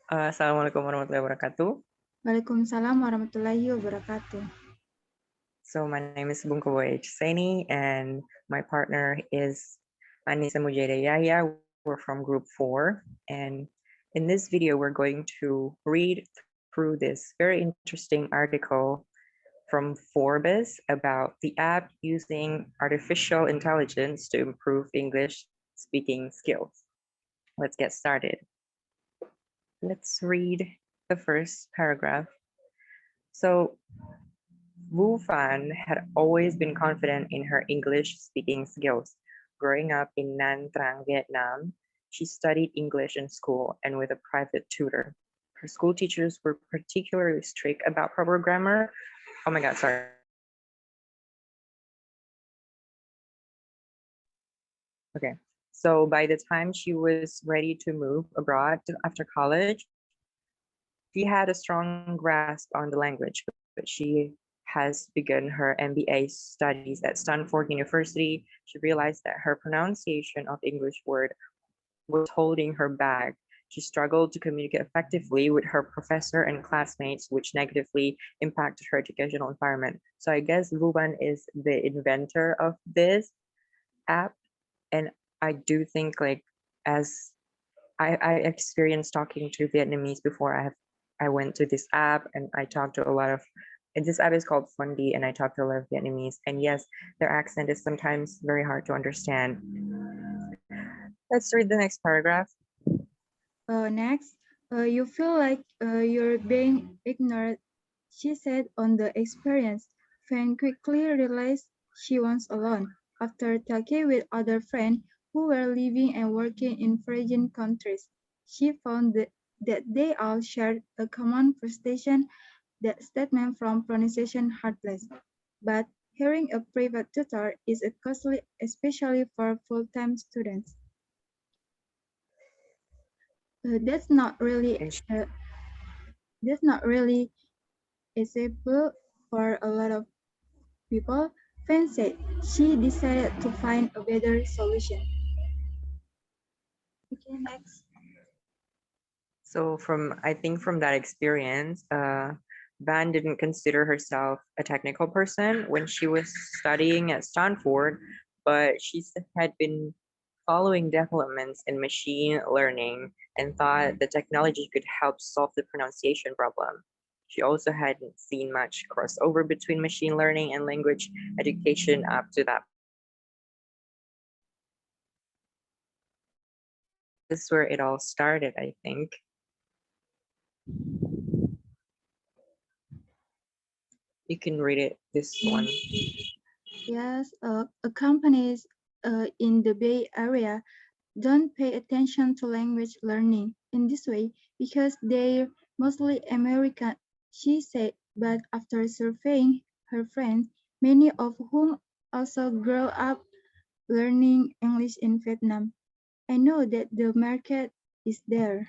Assalamualaikum warahmatullahi wabarakatuh. Waalaikumsalam warahmatullahi wabarakatuh. So my name is Bunko Hussaini and my partner is Anissa Mujeda Yahya. We're from group 4. And in this video, we're going to read through this very interesting article from Forbes about the app using artificial intelligence to improve English speaking skills. Let's get started. Let's read the first paragraph. So Wu Fan had always been confident in her English speaking skills. Growing up in Nha Trang, Vietnam, she studied English in school and with a private tutor. Her school teachers were particularly strict about proper grammar. Oh my God, sorry. Okay. So by the time she was ready to move abroad after college, she had a strong grasp on the language, but she has begun her MBA studies at Stanford University. She realized that her pronunciation of English word was holding her back. She struggled to communicate effectively with her professor and classmates, which negatively impacted her educational environment. So I guess Vuban is the inventor of this app. And I do think like as I experienced talking to Vietnamese before I went to this app and I talked to a lot of and this app is called Fundi and I talked to a lot of Vietnamese and yes, their accent is sometimes very hard to understand. Let's read the next paragraph. Next, you feel like you're being ignored, she said on the experience. Fan quickly realized she was alone. After talking with other friends who were living and working in foreign countries, she found that they all shared a common frustration that statement from pronunciation heartless. But hiring a private tutor is costly, especially for full-time students. That's not really And she, that's not really acceptable for a lot of people. Fan said she decided to find a better solution. Okay, next. so from I think from that experience, Van didn't consider herself a technical person when she was studying at Stanford, but had been following developments in machine learning and thought the technology could help solve the pronunciation problem. She also hadn't seen much crossover between machine learning and language education up to that. This is where it all started, I think. You can read it, this one. Yes, companies in the Bay Area don't pay attention to language learning in this way because they're mostly American, she said, but after surveying her friends, many of whom also grew up learning English in Vietnam, I know that the market is there.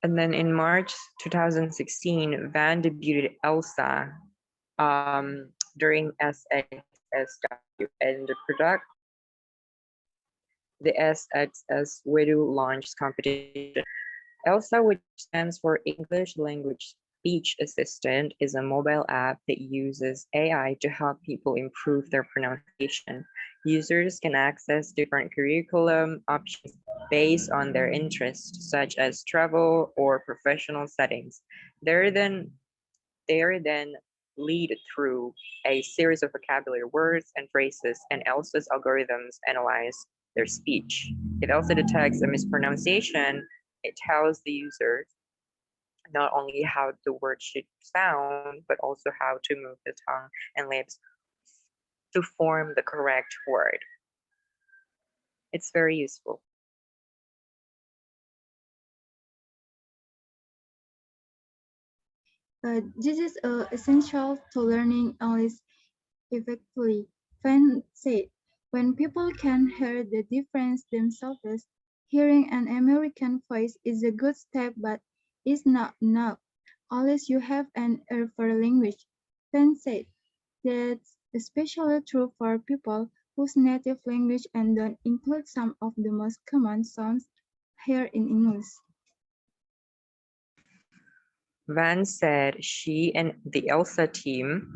And then in March 2016, Van debuted Elsa during SXSW, and the SXS Widow launch competition. ELSA, which stands for English Language Speech Assistant, is a mobile app that uses AI to help people improve their pronunciation. Users can access different curriculum options based on their interests, such as travel or professional settings. They are then lead through a series of vocabulary words and phrases, and ELSA's algorithms analyze their speech. If ELSA detects a mispronunciation, it tells the user not only how the word should sound, but also how to move the tongue and lips to form the correct word. It's very useful. This is essential to learning English effectively. Fan said, when people can hear the difference themselves, hearing an American voice is a good step, but it's not enough unless you have an ear for language. Fan said, that's especially true for people whose native language and don't include some of the most common sounds here in English? Van said she and the Elsa team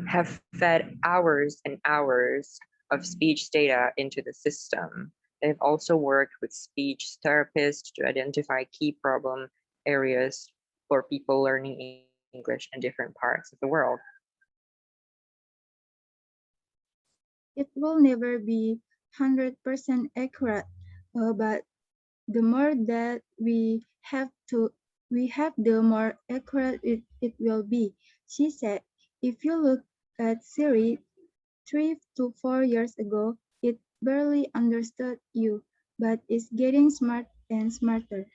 have fed hours and hours of speech data into the system. They've also worked with speech therapists to identify key problem areas for people learning English in different parts of the world. It will never be 100% accurate, but the more that we have, the more accurate it will be. She said, if you look at Siri 3 to 4 years ago, it barely understood you, but it's getting smart and smarter.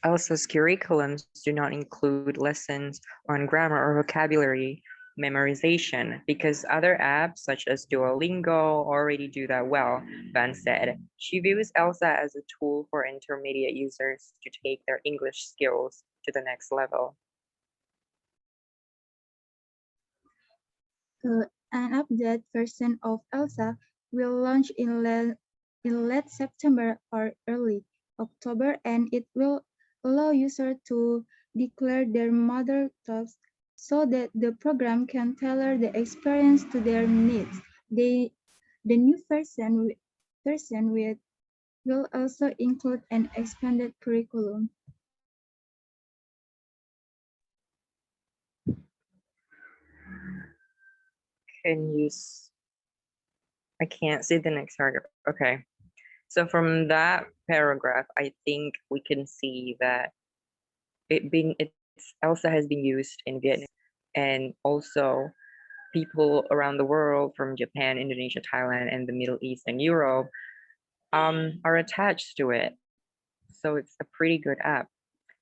Elsa's curriculums do not include lessons on grammar or vocabulary memorization because other apps such as Duolingo already do that well, Van said. She views Elsa as a tool for intermediate users to take their English skills to the next level. An updated version of Elsa will launch in late September or early October, and it will allow users to declare their mother tongues so that the program can tailor the experience to their needs. The new version will also include an expanded curriculum. I can't see the next paragraph. Okay. So from that paragraph, I think we can see that Elsa has been used in Vietnam, and also people around the world from Japan, Indonesia, Thailand, and the Middle East and Europe are attached to it. So it's a pretty good app.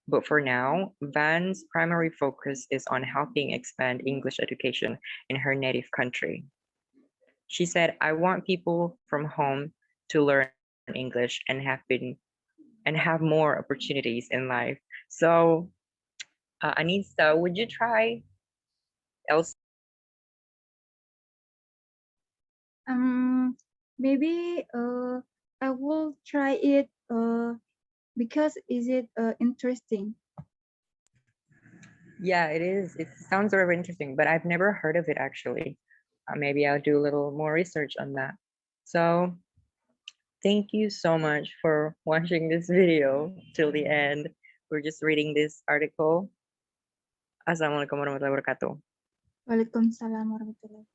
But for now, Van's primary focus is on helping expand English education in her native country. She said, I want people from home to learn English and have more opportunities in life. So, Anissa, would you try Elsa? Maybe I will try it because is it interesting? Yeah, it is. It sounds very interesting, but I've never heard of it actually. Maybe I'll do a little more research on that. So, thank you so much for watching this video till the end. We're just reading this article. Assalamualaikum warahmatullahi wabarakatuh. Waalaikumsalam warahmatullahi.